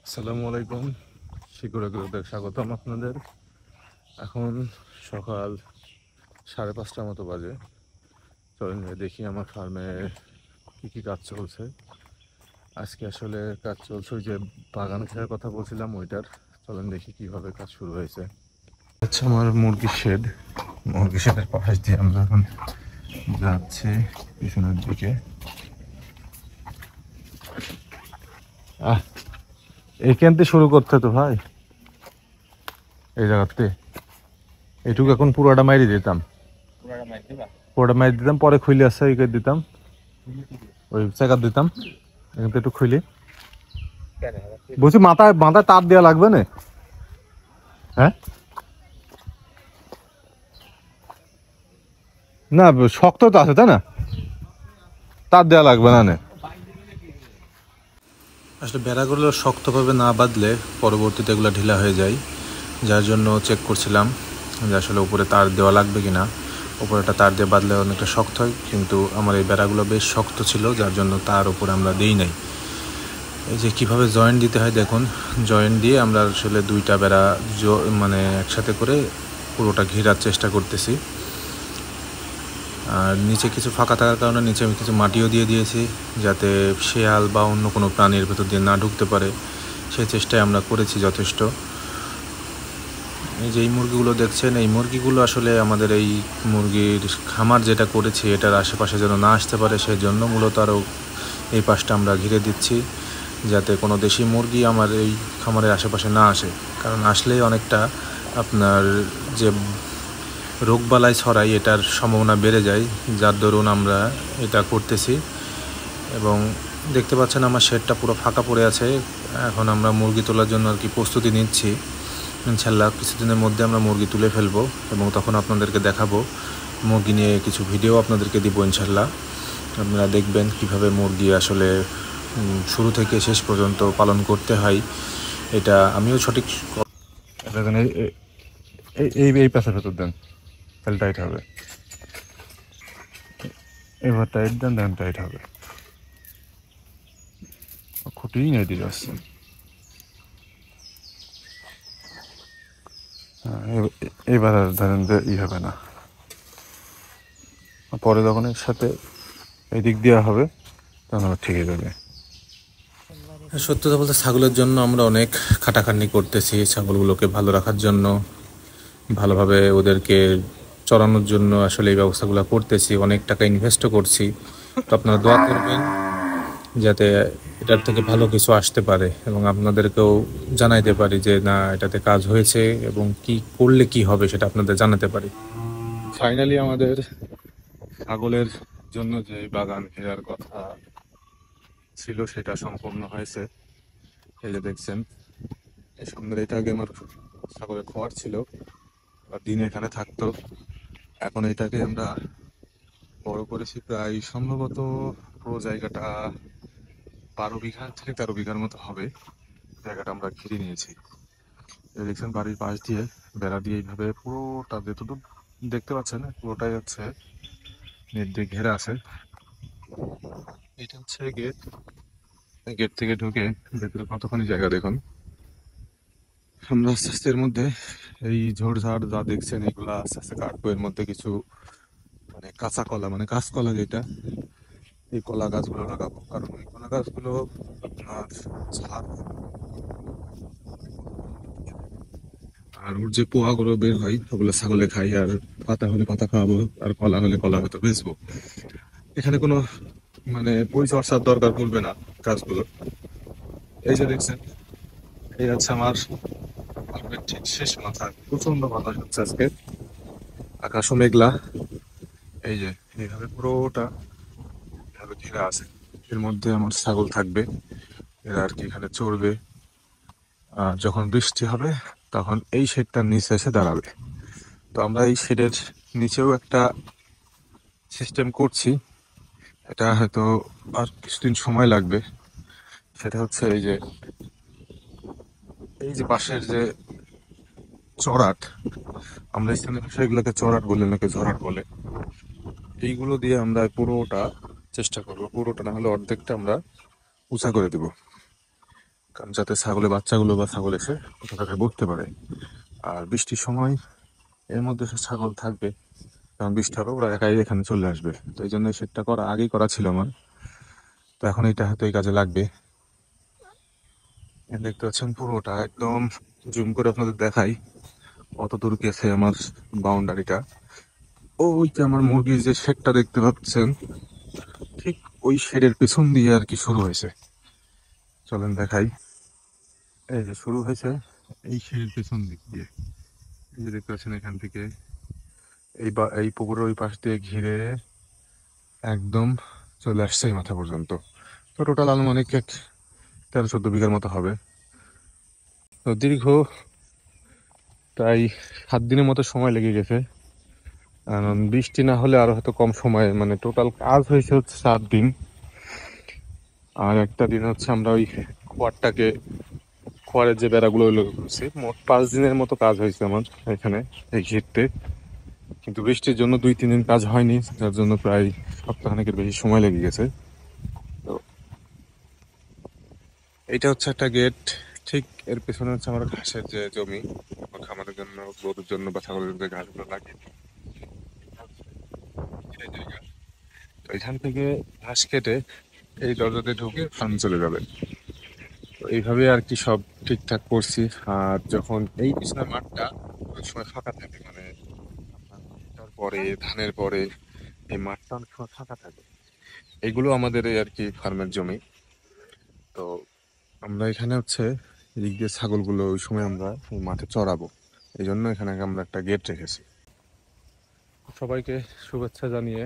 আসসালামু আলাইকুম, শিকড়ে গ্রুপে স্বাগতম আপনাদের। এখন সকাল 5:30টার মতো বাজে। চলেন দেখি আমার ফার্মে কী কী কাজ চলছে। আজকে আসলে কাজ চলছে ওই যে বাগান খেয়ার কথা বলছিলাম ওইটার। চলেন দেখি কিভাবে কাজ শুরু হয়েছে। আচ্ছা, আমার মুরগি শেডের পাশ দিয়ে আমরা এখন যাচ্ছি পিছনের দিকে। এইখান থেকে শুরু করতে তো ভাই, এই জায়গাতে এইটুকু এখন পুরোটা মাইরে দিতাম, পরে খুলে আসছে এই করে দিতাম, ওই চেকার দিতাম এখান থেকে একটু খুলে। বলছি মাথায় মাথায় তার দেওয়া লাগবে না? হ্যাঁ না, শক্ত তো আছে তাই না, তার দেওয়া লাগবে না। আসলে বেড়াগুলো শক্তভাবে না বাঁধলে পরবর্তীতে এগুলো ঢিলা হয়ে যায়, যার জন্য চেক করছিলাম যে আসলে উপরে তার দেওয়া লাগবে কিনা। উপরে একটা তার দিয়ে বাঁধলে অনেকটা শক্ত হয়, কিন্তু আমার এই বেড়াগুলো বেশ শক্ত ছিল, যার জন্য তার উপরে আমরা দিই নাই। এই যে কীভাবে জয়েন্ট দিতে হয় দেখুন, জয়েন্ট দিয়ে আমরা আসলে দুইটা বেড়া মানে একসাথে করে পুরোটা ঘেরার চেষ্টা করতেছি। আর নিচে কিছু ফাঁকা থাকার কারণে নিচে আমি কিছু মাটিও দিয়ে দিয়েছি, যাতে শেয়াল বা অন্য কোনো প্রাণীর ভেতর দিয়ে না ঢুকতে পারে, সেই চেষ্টায় আমরা করেছি যথেষ্ট। এই যে এই মুরগিগুলো দেখছেন, এই মুরগিগুলো আসলে আমাদের এই মুরগির খামার যেটা করেছি এটার আশেপাশে যেন না আসতে পারে, সেই জন্য মূলত আরও এই পাশটা আমরা ঘিরে দিচ্ছি, যাতে কোনো দেশি মুরগি আমার এই খামারের আশেপাশে না আসে। কারণ আসলেই অনেকটা আপনার যে রোগবালাই ছড়াই এটার সম্ভাবনা বেড়ে যায়, যার দরুন আমরা এটা করতেছি। এবং দেখতে পাচ্ছেন আমার শেডটা পুরো ফাঁকা পড়ে আছে। এখন আমরা মুরগি তোলার জন্য আর কি প্রস্তুতি নিচ্ছি। ইনশাল্লাহ কিছুদিনের মধ্যে আমরা মুরগি তুলে ফেলবো এবং তখন আপনাদেরকে দেখাবো, মুরগি নিয়ে কিছু ভিডিও আপনাদেরকে দিব ইনশাল্লাহ। আপনারা দেখবেন কিভাবে মুরগি আসলে শুরু থেকে শেষ পর্যন্ত পালন করতে হয়, এটা আমিও সঠিক। এই এই পাশের ভেতর দেন, তাহলে টাইট হবে। এবার টাইট দেন, দেন টাইট হবে। খুঁটিই নেই দিয়ে আসছে। হ্যাঁ, এবার আর ধরেন যে হবে না, পরে যখন এর সাথে এই দিক দেওয়া হবে তখন আবার ঠিক হয়ে যাবে। সত্যতা বলতে ছাগলের জন্য আমরা অনেক খাটাখাটনি করতেছি, ছাগলগুলোকে ভালো রাখার জন্য, ভালোভাবে ওদেরকে চড়ানোর জন্য আসলে এই ব্যবস্থাগুলো করতেছি, অনেক টাকা ইনভেস্টও করছি। তো আপনারা দোয়া করবেন যাতে এটার থেকে ভালো কিছু আসতে পারে এবং আপনাদেরকেও জানাইতে পারি যে না, এটাতে কাজ হয়েছে এবং কি করলে কি হবে সেটা আপনাদের জানাতে পারি। ফাইনালি আমাদের ছাগলের জন্য যে বাগান ঘেরার কথা ছিল সেটা সম্পূর্ণ হয়েছে। এই যে দেখছেন, এই সুন্দর, এটা আগে আমার ছাগলের খোয়ার ছিল বা দিনে এখানে থাকতো। এখন এটাকে আমরা বড় করেছি, প্রায় সম্ভবত পুরো জায়গাটা 12 বিঘা থেকে 13 বিঘার মতো হবে। জায়গাটা আমরা ঘিরে নিয়েছি। দেখছেন বাড়ির পাশ দিয়ে বেড়া দিয়ে এইভাবে পুরোটা যতদূর দেখতে পাচ্ছেন পুরোটাই হচ্ছে নেট দিয়ে ঘেরা আছে। এটা হচ্ছে গেট, গেট থেকে ঢুকে ভেতরে কতখানি জায়গা দেখুন। আমরা আস্তে আস্তে এর মধ্যে এই ঝোড়ঝাড় যা দেখছেন এগুলা আস্তে আস্তে কাটবো। এর মধ্যে কিছু মানে কাঁচা কলা, মানে কাঁচকলা যেটা, এই কলা গাছগুলো লাগাবো, কারণ এই কলা গাছগুলো আপনার ঝাড় আর ওর যে পোহাগুলো বের হয় ওগুলো ছাগলে খাই, আর পাতা হলে পাতা খাওয়াবো, আর কলা হলে কলা হয়তো বেচবো। এখানে কোনো মানে পরিচর্যার দরকার পড়বে না গাছগুলো। এই যে দেখছেন, এই হচ্ছে আমার ফার্মের ঠিক শেষ মাথা। প্রচন্ড বাতাস হচ্ছে আজকে, আকাশও মেঘলা। এই যে এইভাবে পুরোটা এভাবে ঘেরা আছে, এর মধ্যে আমার ছাগল থাকবে, এরা আর কি এখানে চড়বে। আর যখন বৃষ্টি হবে তখন এই শেডটার নিচে এসে দাঁড়াবে। তো আমরা এই শেডের নিচেও একটা সিস্টেম করছি, এটা হয়তো আর কিছুদিন সময় লাগবে। সেটা হচ্ছে এই যে পাশের যে চড়াট, আমরা স্থানীয় ভাষায় এগুলোকে চড়াট বলে, নাকি ঝরাট বলে, এইগুলো দিয়ে আমরা পুরোটা চেষ্টা করবো, পুরোটা না হলে অর্ধেকটা আমরা উঁচা করে দেব। কারণ যাতে ছাগলের বাচ্চাগুলো বা ছাগল এসে কোথাও বসতে পারে। আর বৃষ্টির সময় এর মধ্যে সে ছাগল থাকবে, কারণ বৃষ্টি হবে ওরা একাই এখানে চলে আসবে। তো এই জন্য সেটটা করা আগেই করা ছিল আমার। তো এখন এটা হয়তো এই কাজে লাগবে। দেখতে পাচ্ছেন পুরোটা একদম জুম করে আপনাদের দেখাই কত দূর গেছে আমার বাউন্ডারিটা। ওই যে আমার মুরগির যে শেডটা দেখতে পাচ্ছেন, ঠিক ওই শেডের পেছন দিয়ে আর কি শুরু হয়েছে। চলেন দেখাই। এই যে শুরু হয়েছে এই শেডের পেছন দিক দিয়ে, এই যে দেখতে পাচ্ছেন এখান থেকে এই পুকুরের ওই পাশ দিয়ে ঘিরে একদম চলে আসছে এই মাথা পর্যন্ত। তো টোটাল আনুমানিক 13-14 বিঘার মতো হবে। তো দীর্ঘ প্রায় 7 দিনের মতো সময় লেগে গেছে, কারণ বৃষ্টি না হলে আরো হয়তো কম সময়ে, মানে টোটাল কাজ হয়েছে হচ্ছে 7 দিন। আর একটা দিন হচ্ছে আমরা ওই খোয়ারের যে বেড়াগুলো ওইগুলো করছি। মোট 5 দিনের মতো কাজ হয়েছে আমার এখানে এই ক্ষেত্রে। কিন্তু বৃষ্টির জন্য 2-3 দিন কাজ হয়নি, যার জন্য প্রায় সপ্তাহখানেকের বেশি সময় লেগে গেছে। তো এইটা হচ্ছে একটা গেট। ঠিক এর পেছনে হচ্ছে আমার ঘাসের যে জমি, আমার খামারের জন্য, গরুর জন্য বা ছাগলের জন্য যে ঘাসগুলো লাগে সেই জায়গা। তো এখান থেকে ঘাস কেটে এই দরজাতে ঢুকে ফার্ম চলে যাবে। তো এইভাবে আর কি সব ঠিকঠাক করছি। আর যখন এই পিছনের মাঠটা অনেক সময় ফাঁকা থাকে, মানে আপনার ভুট্টার পরে ধানের পরে এই মাঠটা অনেক সময় ফাঁকা থাকে। এগুলো আমাদের এই আর কি ফার্মের জমি। তো আমরা এখানে হচ্ছে এদিক দিয়ে ছাগলগুলো ওই সময় আমরা এই মাঠে চড়াবো, এই জন্য এখানে আমরা একটা গেট রেখেছি। সবাইকে শুভেচ্ছা জানিয়ে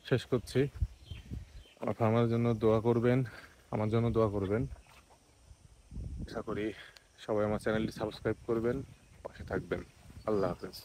শেষ করছি। আমার ফার্মার জন্য দোয়া করবেন, আমার জন্য দোয়া করবেন। আশা করি সবাই আমার চ্যানেলটি সাবস্ক্রাইব করবেন, পাশে থাকবেন। আল্লাহ হাফেজ।